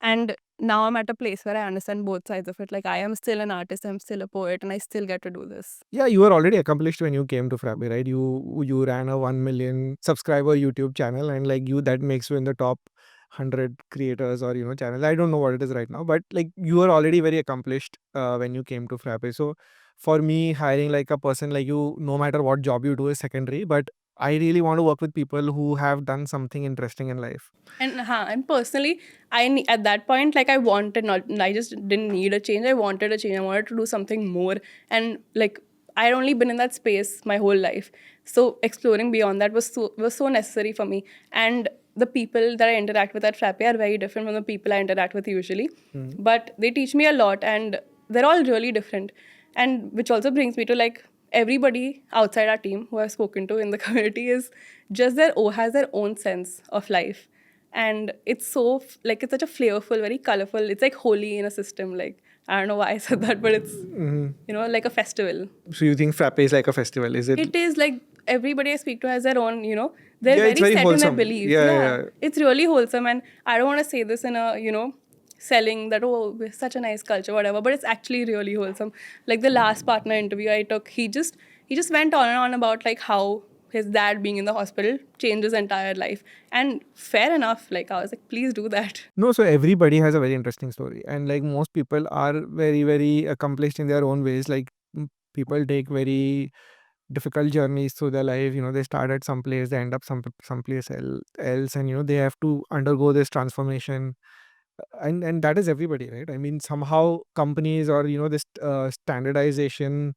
And now I'm at a place where I understand both sides of it. Like I am still an artist, I'm still a poet, and I still get to do this. Yeah, you were already accomplished when you came to Frappe, right? You ran a 1 million subscriber YouTube channel, and like that makes you in the top 100 creators or channels. I don't know what it is right now, but like you were already very accomplished when you came to Frappe. So for me, hiring like a person like you, no matter what job you do, is secondary. But I really want to work with people who have done something interesting in life. And personally, at that point, like I just didn't need a change. I wanted a change. I wanted to do something more. And like I had only been in that space my whole life. So exploring beyond that was so necessary for me. And the people that I interact with at Frappe are very different from the people I interact with usually. But they teach me a lot, and they're all really different. And which also brings me to like everybody outside our team who I've spoken to in the community is just has their own sense of life. And it's so like it's such a flavorful, very colorful, it's like holy in a system. Like I don't know why I said that, but it's like a festival. So you think Frappe is like a festival? Is it? It is like everybody I speak to has their own, they're Yeah, it's very very set in their wholesome. beliefs. Yeah. It's really wholesome. And I don't want to say this in a, selling that, oh, we're such a nice culture, whatever, but it's actually really wholesome. Like the last partner interview I took, he just went on and on about like how his dad being in the hospital changed his entire life. And fair enough, like I was like, please do that. No, so everybody has a very interesting story, and like most people are very, very accomplished in their own ways. Like people take very difficult journeys through their life. They start at some place, they end up someplace else, and they have to undergo this transformation. And that is everybody, right? I mean, somehow companies or this standardization,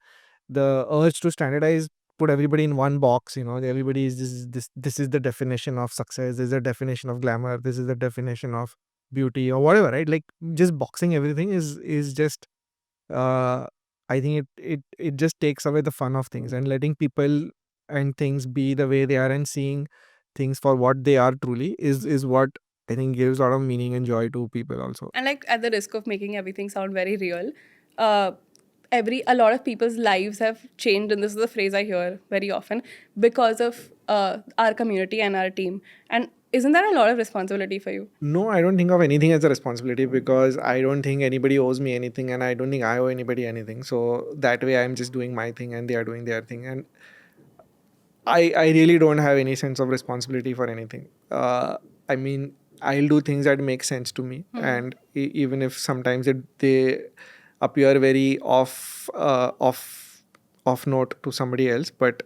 the urge to standardize, put everybody in one box. Everybody is this is the definition of success, this is the definition of glamour, this is the definition of beauty or whatever, right? Like just boxing everything is just uh I think it just takes away the fun of things, and letting people and things be the way they are and seeing things for what they are truly is what I think gives a lot of meaning and joy to people also. And like at the risk of making everything sound very real, uh, a lot of people's lives have changed, and this is the phrase I hear very often because of our community and our team. And isn't that a lot of responsibility for you? No, I don't think of anything as a responsibility because I don't think anybody owes me anything, and I don't think I owe anybody anything. So that way I'm just doing my thing and they are doing their thing. And I really don't have any sense of responsibility for anything. I mean, I'll do things that make sense to me, and even if sometimes they appear very off note to somebody else, but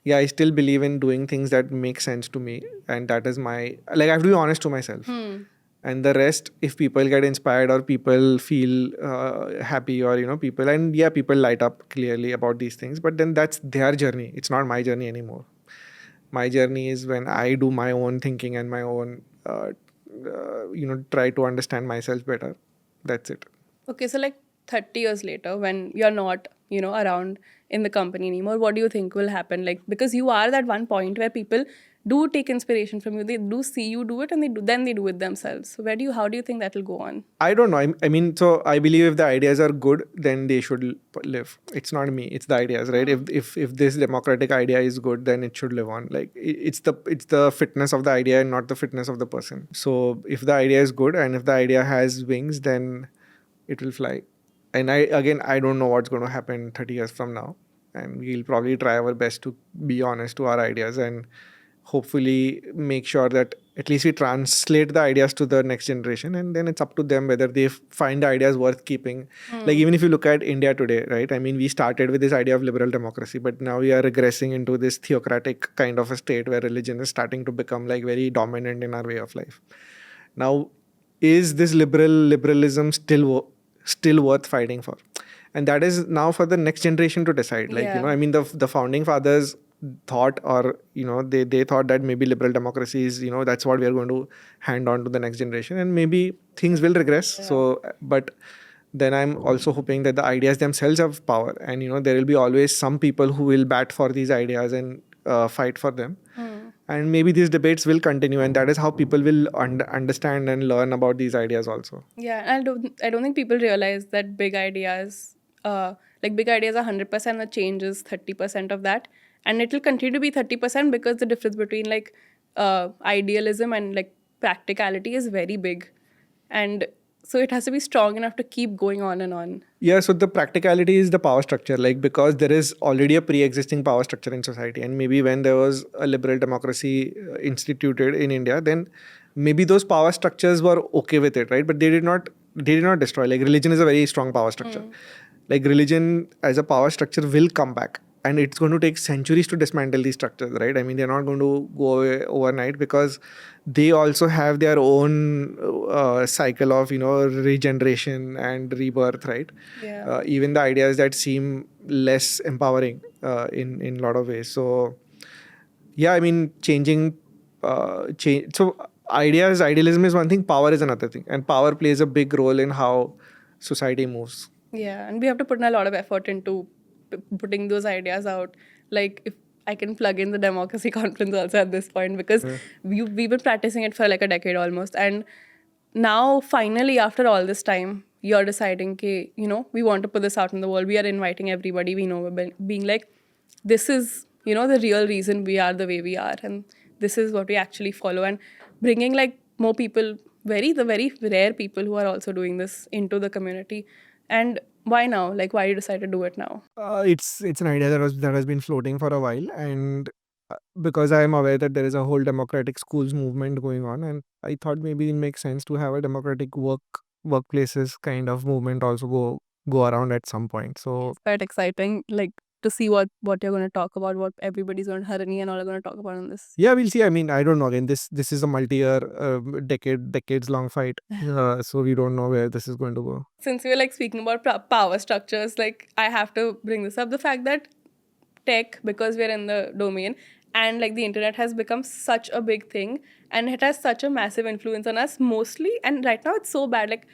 yeah, I still believe in doing things that make sense to me, and that is my, like, I have to be honest to myself. And the rest, if people get inspired or people feel happy, or people, and yeah, people light up clearly about these things, but then that's their journey. It's not my journey anymore. My journey is when I do my own thinking and my own try to understand myself better. That's it. Okay, so like 30 years later, when you're not, around in the company anymore, what do you think will happen? Like, because you are that one point where people do take inspiration from you, they do see you do it, and then they do it themselves. So how do you think that will go on? I don't know. I mean, so I believe if the ideas are good, then they should live. It's not me. It's the ideas, right? If this democratic idea is good, then it should live on. Like it's the fitness of the idea and not the fitness of the person. So if the idea is good and if the idea has wings, then it will fly. And I don't know what's going to happen 30 years from now, and we'll probably try our best to be honest to our ideas and hopefully make sure that at least we translate the ideas to the next generation, and then it's up to them whether they find the ideas worth keeping. Like even if you look at India today, right? I mean, we started with this idea of liberal democracy, but now we are regressing into this theocratic kind of a state where religion is starting to become like very dominant in our way of life. Now, is this liberalism still worth fighting for? And that is now for the next generation to decide. Like, Yeah. I mean, the founding fathers thought, or they thought that maybe liberal democracy is, that's what we are going to hand on to the next generation, and maybe things will regress. Yeah. So but then I'm also hoping that the ideas themselves have power, and there will be always some people who will bat for these ideas and fight for them. And maybe these debates will continue, and that is how people will understand and learn about these ideas also. Yeah, I don't think people realize that big ideas are 100%, the change is 30% of that, and it will continue to be 30% because the difference between like idealism and like practicality is very big, and so it has to be strong enough to keep going on and on. Yeah, so the practicality is the power structure, like because there is already a pre-existing power structure in society, and maybe when there was a liberal democracy instituted in India, then maybe those power structures were okay with it, right? But they did not destroy. Like religion is a very strong power structure. Like religion as a power structure will come back, and it's going to take centuries to dismantle these structures, right? I mean, they're not going to go away overnight because they also have their own cycle of regeneration and rebirth, right? Yeah. Even the ideas that seem less empowering in a lot of ways. So yeah, I mean, change. So idealism is one thing, power is another thing, and power plays a big role in how society moves. Yeah, and we have to put in a lot of effort into putting those ideas out. Like, if I can plug in the democracy conference also at this point, because we've been practicing it for like a decade almost, and now finally after all this time, you're deciding, okay, we want to put this out in the world. We are inviting everybody we know, being like, this is the real reason we are the way we are, and this is what we actually follow, and bringing like more people, the very rare people who are also doing this into the community. And why now? Like, why you decide to do it now? It's an idea that has been floating for a while, and because I am aware that there is a whole democratic schools movement going on, and I thought maybe it makes sense to have a democratic workplaces kind of movement also go around at some point. So It's quite exciting, like to see what you're going to talk about, what everybody's going to, Harini and all are going to talk about on this. yeah, we'll see. I mean, I don't know. Again, this is a multi-year, decades long fight. So we don't know where this is going to go. Since we're like speaking about power structures, like I have to bring this up, the fact that tech, because we're in the domain, and like the internet has become such a big thing, and it has such a massive influence on us mostly, and right now it's so bad. Like,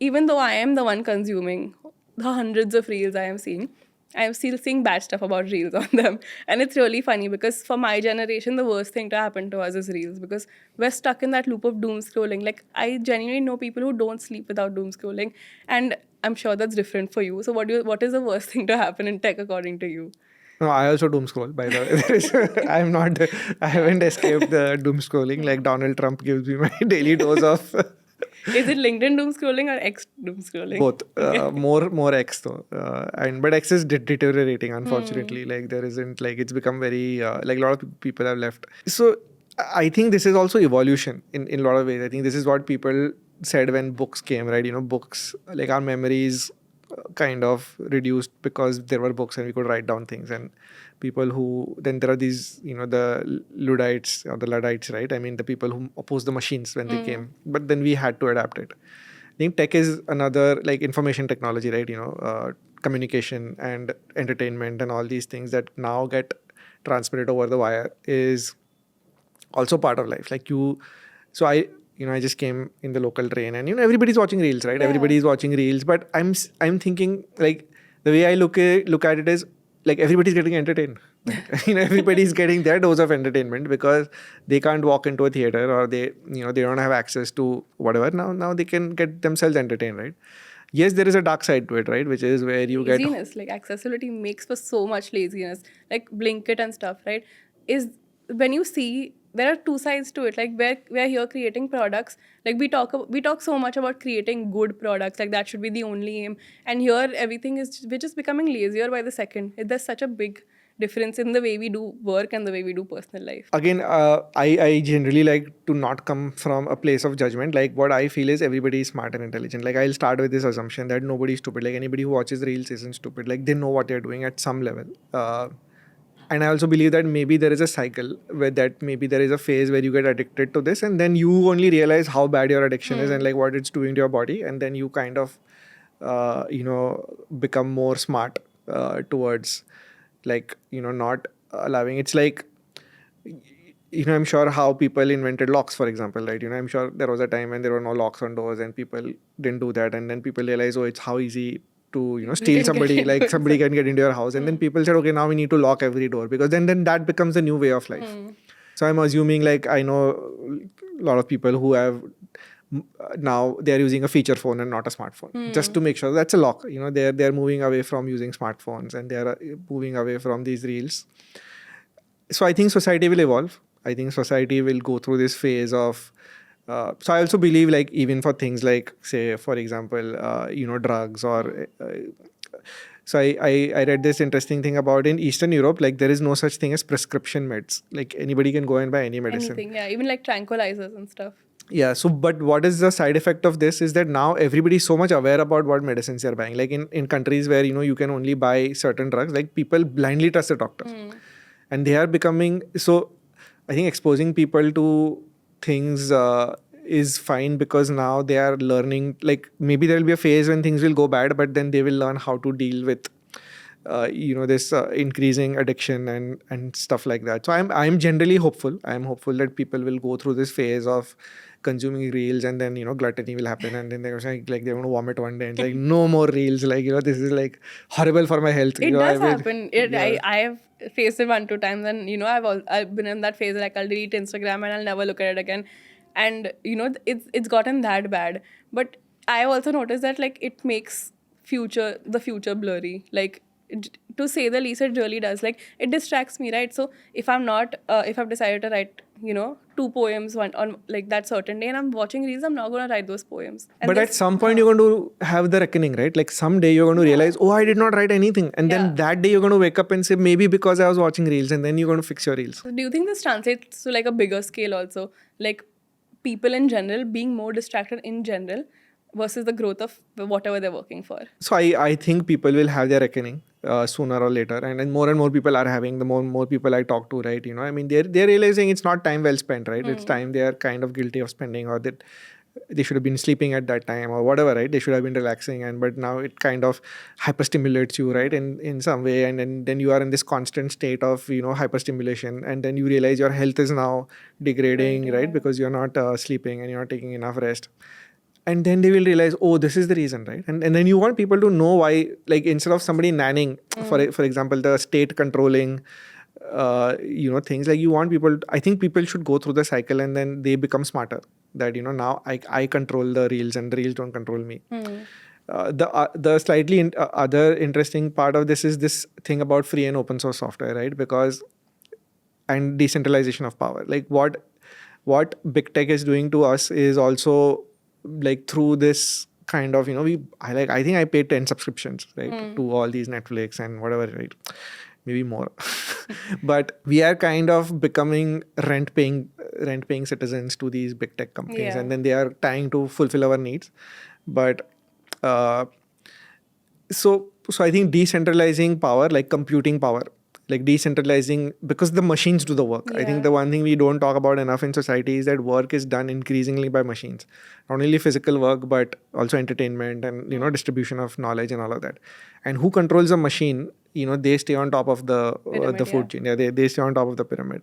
even though I am the one consuming the hundreds of reels I am seeing, I am still seeing bad stuff about reels on them. And it's really funny because for my generation, the worst thing to happen to us is reels, because we're stuck in that loop of doom scrolling. Like, I genuinely know people who don't sleep without doom scrolling, and I'm sure that's different for you. So what is the worst thing to happen in tech according to you? No, I also doom scroll, by the way. I haven't escaped the doom scrolling. Like Donald Trump gives me my daily dose of Is it LinkedIn doom scrolling or X doom scrolling? both. More X though, but X is deteriorating. Unfortunately, like there isn't, like it's become very like a lot of people have left. So I think this is also evolution in a lot of ways. I think this is what people said when books came, right? Books, like our memories kind of reduced because there were books and we could write down things. And people who, then there are these, the Luddites or the Luddites, right? I mean, the people who opposed the machines when they came, but then we had to adapt it. I think tech is another, like information technology, right? Communication and entertainment and all these things that now get transmitted over the wire is also part of life. So I just came in the local train, and everybody's watching reels, right? Yeah. Everybody's watching reels, but I'm thinking, like, the way I look at it is like everybody's getting entertained. Right? Everybody's getting their dose of entertainment because they can't walk into a theater, or they don't have access to whatever. Now they can get themselves entertained, right? Yes, there is a dark side to it, right? Which is where you get laziness. Like, accessibility makes for so much laziness. Like Blinkit and stuff, right? Is when you see there are two sides to it. Like, we're here creating products. Like, we talk so much about creating good products. Like, that should be the only aim. And here everything is, we're just becoming lazier by the second. There's such a big difference in the way we do work and the way we do personal life. Again, I generally like to not come from a place of judgment. Like, what I feel is everybody is smart and intelligent. Like, I'll start with this assumption that nobody's stupid. Like, anybody who watches reels isn't stupid. Like, they know what they're doing at some level. And I also believe that maybe there is a cycle where that maybe there is a phase where you get addicted to this, and then you only realize how bad your addiction is and like what it's doing to your body, and then you kind of become more smart towards, like, not allowing. It's like I'm sure how people invented locks, for example, right? I'm sure there was a time when there were no locks on doors and people didn't do that. And then people realized, oh, it's how easy to, You steal can get somebody, into like it. somebody can get into your house. And then people said, okay, now we need to lock every door, because then that becomes the new way of life. So I'm assuming, like, I know a lot of people who have now they're using a feature phone and not a smartphone, just to make sure that's a lock. They're moving away from using smartphones, and they're moving away from these reels. So I think society will evolve. I think society will go through this phase of so I also believe, like, even for things like, say, for example, drugs or so I read this interesting thing about in Eastern Europe, like, there is no such thing as prescription meds. Like, anybody can go and buy any medicine. Anything, yeah, even like tranquilizers and stuff. Yeah. So, but what is the side effect of this is that now everybody is so much aware about what medicines they're buying. Like in countries where, you can only buy certain drugs, like, people blindly trust the doctors. And they are becoming, so I think exposing people to things is fine, because now they are learning, like, maybe there will be a phase when things will go bad, but then they will learn how to deal with this increasing addiction and stuff like that. So I'm generally hopeful. I'm hopeful that people will go through this phase of consuming reels, and then gluttony will happen, and then they're like they want to vomit one day, and it's like, no more reels, like, this is like horrible for my health. It does happen. Yeah. I have faced it 1-2 times, and I've been in that phase, like, I'll delete Instagram and I'll never look at it again, and it's gotten that bad. But I also noticed that, like, it makes the future blurry, like, to say the least. It really does. Like, it distracts me, right? So if I've decided to write 2 poems on like that certain day, and I'm watching reels, I'm not going to write those poems. And but at some point you're going to have the reckoning, right? Like, someday you're going to realize, oh, I did not write anything, and then that day you're going to wake up and say, maybe because I was watching reels, and then you're going to fix your reels. So do you think this translates to, like, a bigger scale also, like, people in general being more distracted in general versus the growth of whatever they're working for? So I think people will have their reckoning sooner or later, and more people are having. The more people I talk to, right? I mean, they're realizing it's not time well spent, right? It's time they are kind of guilty of spending, or that they should have been sleeping at that time or whatever, right? They should have been relaxing, but now it kind of hyperstimulates you, right? In some way, and then you are in this constant state of hyperstimulation, and then you realize your health is now degrading, right? Because you're not sleeping and you're not taking enough rest. And then they will realize, oh, this is the reason, right? And then you want people to know why, like, instead of somebody nanning, for example, the state controlling, things, like, you want people, I think people should go through the cycle, and then they become smarter, that, now I control the reels and the reels don't control me. The slightly other interesting part of this is this thing about free and open source software, right? And decentralization of power. Like, what big tech is doing to us is also, like, through this kind of, I think I paid 10 subscriptions, right, to all these Netflix and whatever, right? Maybe more. But we are kind of becoming rent-paying citizens to these big tech companies, and then they are trying to fulfill our needs. But so I think decentralizing power, like computing power, like decentralizing, because the machines do the work. I think the one thing we don't talk about enough in society is that work is done increasingly by machines. Not only physical work, but also entertainment and, distribution of knowledge and all of that. And who controls the machine, they stay on top of the food chain. Yeah, they stay on top of the pyramid.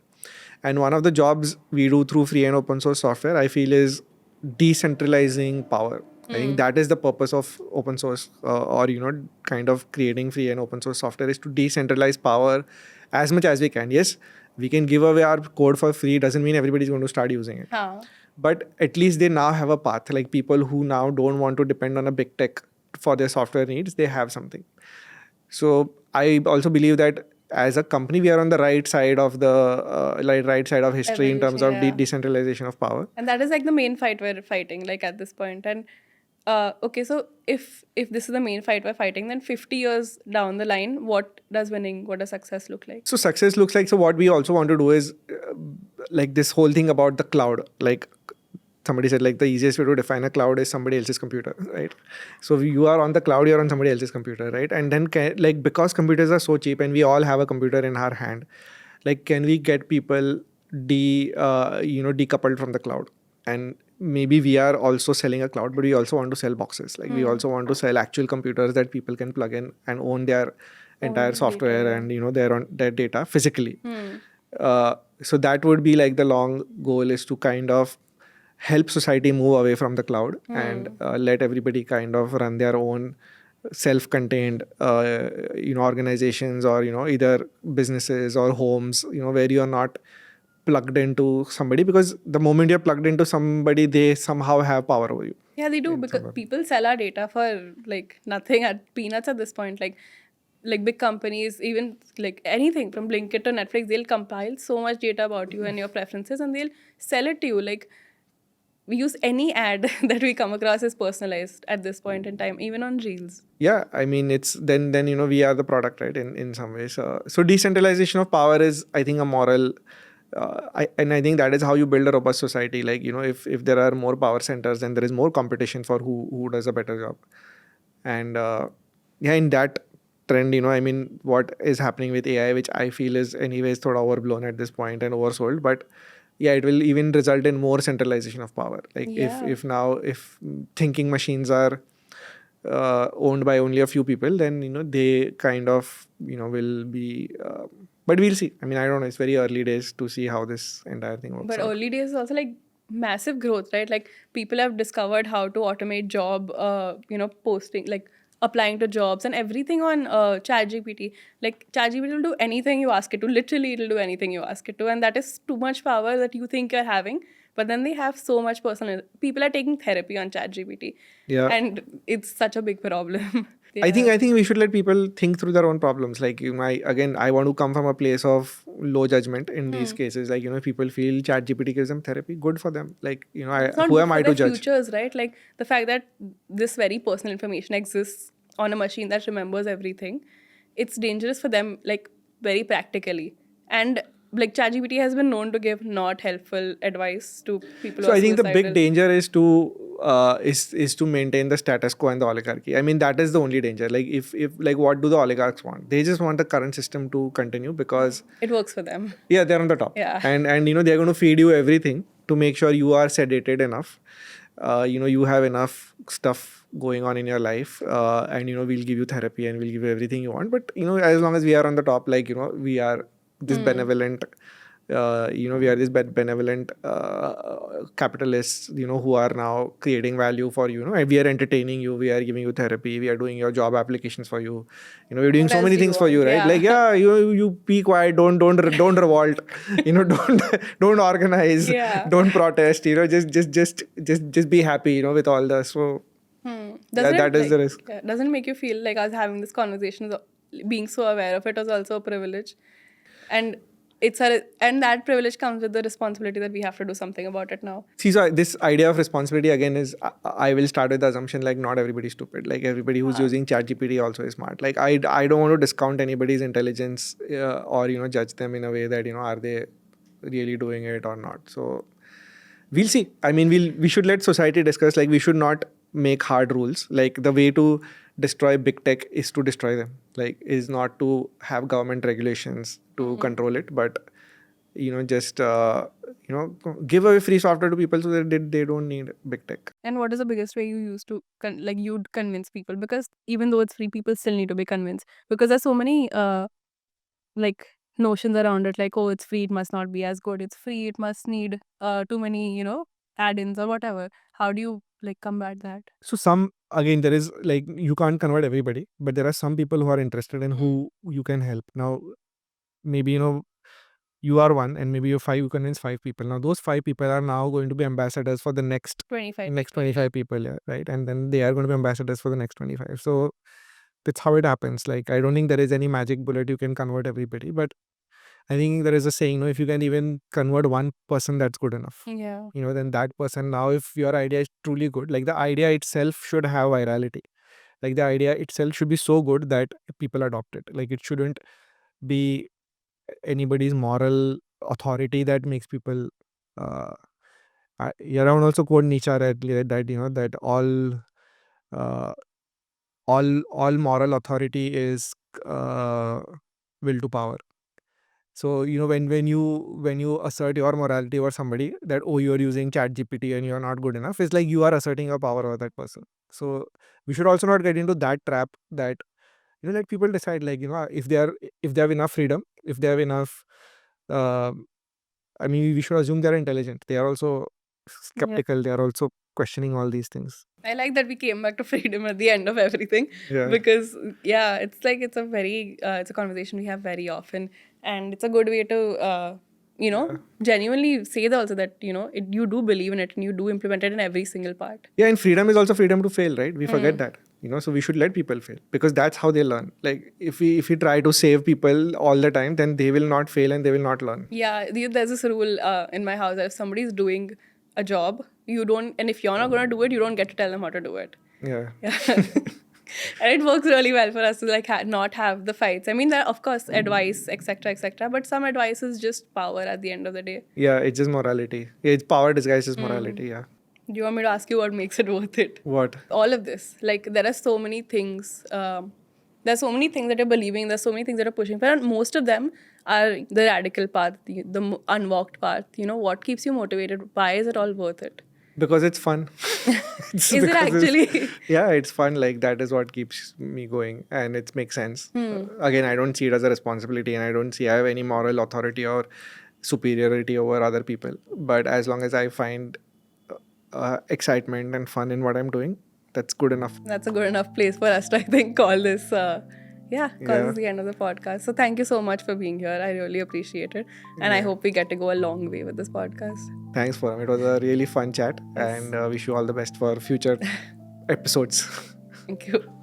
And one of the jobs we do through free and open source software, I feel, is decentralizing power. I think that is the purpose of open source or kind of creating free and open source software, is to decentralize power as much as we can. Yes, we can give away our code for free. Doesn't mean everybody's going to start using it. But at least they now have a path. Like, people who now don't want to depend on a big tech for their software needs, they have something. So I also believe that as a company, we are on the right side of the right side of history in terms of decentralization of power. And that is, like, the main fight we're fighting, like, at this point. And okay, so if this is the main fight we're fighting, then 50 years down the line, what does success look like? So success looks like, so what we also want to do is like this whole thing about the cloud. Like, somebody said, like, the easiest way to define a cloud is somebody else's computer, right? So you are on the cloud, you're on somebody else's computer, right? And then like, because computers are so cheap and we all have a computer in our hand, like, can we get people decoupled from the cloud? And maybe we are also selling a cloud, but we also want to sell boxes. Like, we also want to sell actual computers that people can plug in and own their entire software and their data physically. So that would be like the long goal, is to kind of help society move away from the cloud and let everybody kind of run their own self-contained organizations, or either businesses or homes, where you're not plugged into somebody, because the moment you're plugged into somebody, they somehow have power over you. Yeah, they do, In because some way. people sell our data for like nothing, at peanuts at this point. Like big companies, even like anything from Blinkit to Netflix, they'll compile so much data about you and your preferences, and they'll sell it to you. Like we use any ad that we come across is personalized at this point in time, even on Reels. Yeah, I mean, it's then we are the product, right? In some ways. So decentralization of power is, I think, a moral. I think that is how you build a robust society. Like, if there are more power centers, then there is more competition for who does a better job. And yeah, in that trend, I mean, what is happening with AI, which I feel is anyways thoda overblown at this point and oversold, but yeah, it will even result in more centralization of power. Like, Yeah. if thinking machines are owned by only a few people, then they kind of will be. But we'll see. I mean, I don't know. It's very early days to see how this entire thing works But out. early days is also like massive growth, right? Like people have discovered how to automate job, posting, like applying to jobs and everything on ChatGPT. Like ChatGPT will do anything you ask it to. Literally, it'll do anything you ask it to, and that is too much power that you think you're having. But then they have so much personal. People are taking therapy on ChatGPT, Yeah. and it's such a big problem. I think we should let people think through their own problems. Like, I want to come from a place of low judgment in these cases. Like, if people feel ChatGPT gives them therapy, good for them. Like, It's not who good am for I their to judge? futures, right? Like the fact that this very personal information exists on a machine that remembers everything, it's dangerous for them, like very practically. And like ChatGPT has been known to give not helpful advice to people who So are I think the big suicidal. danger is to maintain the status quo and the oligarchy. I mean, that is the only danger. Like, if like, what do the oligarchs want? They just want the current system to continue because It works for them. yeah, they're on the top. Yeah. And they're going to feed you everything to make sure you are sedated enough. You have enough stuff going on in your life, and we'll give you therapy and we'll give you everything you want. But as long as we are on the top, like, we are this benevolent. We are this benevolent capitalists, who are now creating value for you. And we are entertaining you. We are giving you therapy. We are doing your job applications for you. We're doing What so else many do you things for you, want? right? Like, Yeah. yeah, you be quiet. Don't revolt. Don't organize. Yeah. Don't protest. Just be happy. With all the so. Doesn't That it is like the risk. doesn't it make you feel like us having this conversation, being so aware of it was also a privilege, and and that privilege comes with the responsibility that we have to do something about it now. See, so this idea of responsibility again is, I will start with the assumption like not everybody's stupid. Like, everybody who's using ChatGPT also is smart. Like, I don't want to discount anybody's intelligence, or judge them in a way that are they really doing it or not. So we'll see. I mean, we should let society discuss. Like, we should not make hard rules. Like, the way to destroy big tech is to destroy them. Like, is not to have government regulations to control it, but just give away free software to people so that they don't need big tech. And what is the biggest way you use to like you'd convince people? Because even though it's free, people still need to be convinced, because there's so many like notions around it, like, oh, it's free, it must not be as good. It's free, it must need too many add-ins or whatever. How do you like combat that? So some, again, there is, like, you can't convert everybody, but there are some people who are interested and who you can help. Now, maybe you are one, and maybe you convince 5 people. Now those 5 people are now going to be ambassadors for the next 25 25 people, yeah, right? And then they are going to be ambassadors for the next 25. So that's how it happens. Like, I don't think there is any magic bullet you can convert everybody, but I think there is a saying, if you can even convert one person, that's good enough. Yeah. Then that person, now if your idea is truly good, like, the idea itself should have virality. Like, the idea itself should be so good that people adopt it. Like, it shouldn't be anybody's moral authority that makes people. Around also quote Nietzsche, that that uh, all moral authority is will to power. So when you assert your morality over somebody, that, oh, you're using ChatGPT and you're not good enough, it's like you are asserting your power over that person. So we should also not get into that trap, that let people decide, like, if they have enough freedom, if they have enough uh, I mean, we should assume they're intelligent. They are also skeptical. They are also questioning all these things. I like that we came back to freedom at the end of everything Yeah. because it's like it's a very it's a conversation we have very often, and it's a good way to genuinely say also that you do believe in it and you do implement it in every single part. Yeah, and freedom is also freedom to fail, right? We forget that. So we should let people fail because that's how they learn. Like if we try to save people all the time, then they will not fail and they will not learn. Yeah, there's this rule in my house that if somebody's doing a job, you don't, and if you're not going to do it, you don't get to tell them how to do it. Yeah. And it works really well for us to like not have the fights. I mean, there are, of course, advice, etc., but some advice is just power at the end of the day. Yeah, it's just morality. It's power disguised as morality. Yeah. Do you want me to ask you what makes it worth it? What? All of this. Like, there are so many things. There's so many things that you're believing. There's so many things that are pushing. But most of them are the radical path, the unwalked path. What keeps you motivated? Why is it all worth it? Because it's fun. Is it actually? Yeah, it's fun. Like that is what keeps me going, and it makes sense. Again, I don't see it as a responsibility, and I don't see I have any moral authority or superiority over other people. But as long as I find excitement and fun in what I'm doing, that's good enough. That's a good enough place for us to, I think, call this. This is the end of the podcast. So thank you so much for being here. I really appreciate it. And I hope we get to go a long way with this podcast. Thanks, Foram. It was a really fun chat. And wish you all the best for future episodes. Thank you.